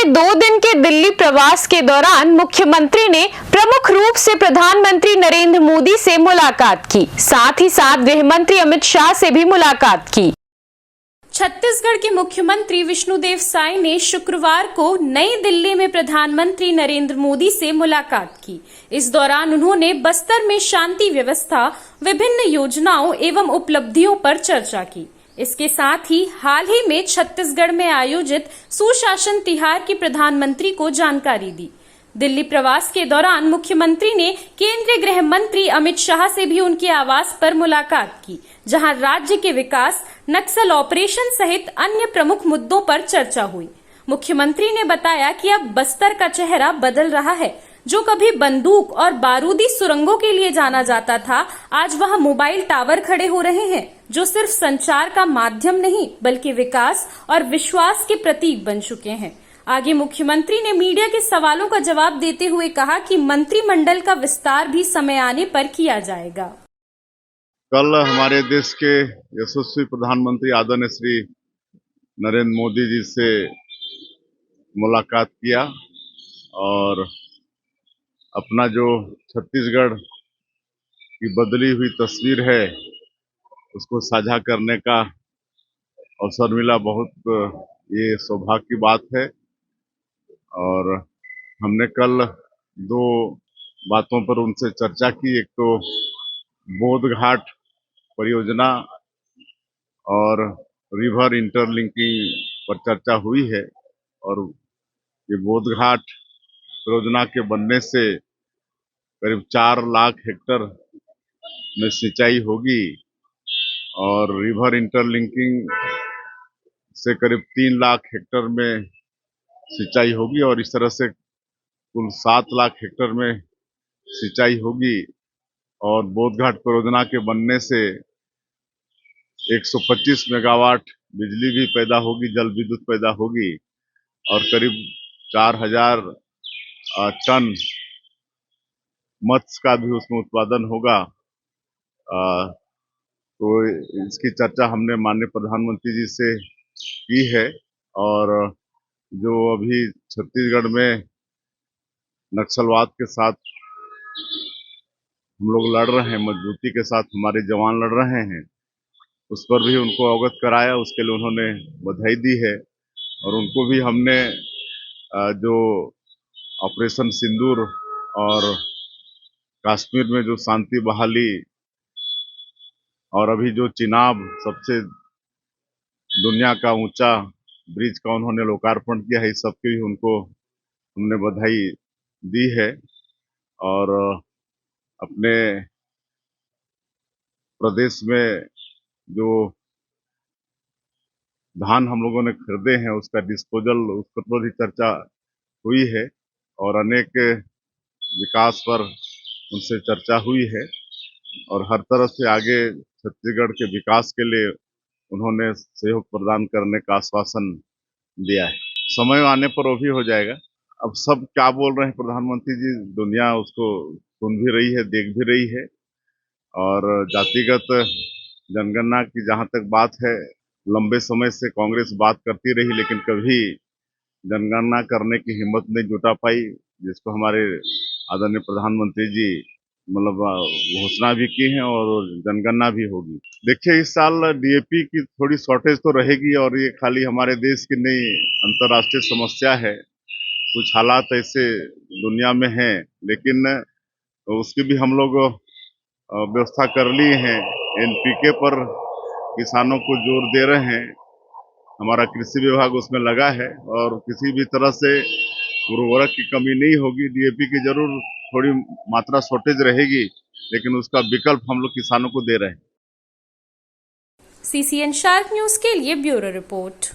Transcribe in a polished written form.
2 दिन के दिल्ली प्रवास के दौरान मुख्यमंत्री ने प्रमुख रूप से प्रधानमंत्री नरेंद्र मोदी से मुलाकात की, साथ ही साथ गृह मंत्री अमित शाह से भी मुलाकात की। छत्तीसगढ़ के मुख्यमंत्री विष्णुदेव साय ने शुक्रवार को नई दिल्ली में प्रधानमंत्री नरेंद्र मोदी से मुलाकात की। इस दौरान उन्होंने बस्तर में शांति व्यवस्था, विभिन्न योजनाओं एवं उपलब्धियों पर चर्चा की। इसके साथ ही हाल ही में छत्तीसगढ़ में आयोजित सुशासन तिहार की प्रधानमंत्री को जानकारी दी। दिल्ली प्रवास के दौरान मुख्यमंत्री ने केंद्रीय गृह मंत्री अमित शाह से भी उनके आवास पर मुलाकात की, जहां राज्य के विकास, नक्सल ऑपरेशन सहित अन्य प्रमुख मुद्दों पर चर्चा हुई। मुख्यमंत्री ने बताया कि अब बस्तर का चेहरा बदल रहा है। जो कभी बंदूक और बारूदी सुरंगों के लिए जाना जाता था, आज वहां मोबाइल टावर खड़े हो रहे हैं, जो सिर्फ संचार का माध्यम नहीं बल्कि विकास और विश्वास के प्रतीक बन चुके हैं। आगे मुख्यमंत्री ने मीडिया के सवालों का जवाब देते हुए कहा कि मंत्रिमंडल का विस्तार भी समय आने पर किया जाएगा। कल हमारे देश के यशस्वी प्रधानमंत्री आदरणीय श्री नरेंद्र मोदी जी से मुलाकात किया और अपना जो छत्तीसगढ़ की बदली हुई तस्वीर है उसको साझा करने का अवसर मिला। बहुत ये सौभाग्य की बात है। और हमने कल 2 बातों पर उनसे चर्चा की। एक तो बोध घाट परियोजना और रिवर इंटरलिंकिंग पर चर्चा हुई है। और ये बोध घाट परियोजना के बनने से करीब 4 लाख हेक्टेयर में सिंचाई होगी और रिवर इंटरलिंकिंग से करीब 3 लाख हेक्टेयर में सिंचाई होगी और इस तरह से कुल 7 लाख हेक्टेयर में सिंचाई होगी। और बोधघाट परियोजना के बनने से 125 मेगावाट बिजली भी पैदा होगी, जल विद्युत पैदा होगी और करीब 4000 टन मत्स्य का भी उसमें उत्पादन होगा। तो इसकी चर्चा हमने माननीय प्रधानमंत्री जी से की है। और जो अभी छत्तीसगढ़ में नक्सलवाद के साथ हम लोग लड़ रहे हैं, मजबूती के साथ हमारे जवान लड़ रहे हैं, उस पर भी उनको अवगत कराया। उसके लिए उन्होंने बधाई दी है। और उनको भी हमने जो ऑपरेशन सिंदूर और कश्मीर में जो शांति बहाली और अभी जो चिनाब सबसे दुनिया का ऊंचा ब्रिज का उन्होंने लोकार्पण किया है, इस सबके भी उनको हमने बधाई दी है। और अपने प्रदेश में जो धान हम लोगों ने खरीदे हैं उसका डिस्पोजल, उस पर भी चर्चा हुई है और अनेक विकास पर उनसे चर्चा हुई है। और हर तरह से आगे छत्तीसगढ़ के विकास के लिए उन्होंने सहयोग प्रदान करने का आश्वासन दिया है। समय आने पर वो भी हो जाएगा। अब सब क्या बोल रहे हैं प्रधानमंत्री जी, दुनिया उसको सुन भी रही है, देख भी रही है। और जातिगत जनगणना की जहां तक बात है, लंबे समय से कांग्रेस बात करती रही लेकिन कभी जनगणना करने की हिम्मत नहीं जुटा पाई, जिसको हमारे आदरणीय प्रधानमंत्री जी मतलब घोषणा भी की है और जनगणना भी होगी। देखिए, इस साल डीएपी की थोड़ी शॉर्टेज तो रहेगी और ये खाली हमारे देश की नहीं, अंतर्राष्ट्रीय समस्या है। कुछ हालात ऐसे दुनिया में हैं, लेकिन उसकी भी हम लोग व्यवस्था कर ली है। एनपीके पर किसानों को जोर दे रहे हैं, हमारा कृषि विभाग उसमें लगा है और किसी भी तरह से उर्वरक की कमी नहीं होगी। डीएपी की जरूर थोड़ी मात्रा शॉर्टेज रहेगी, लेकिन उसका विकल्प हम लोग किसानों को दे रहे हैं। सीसीएन शार्क न्यूज के लिए ब्यूरो रिपोर्ट।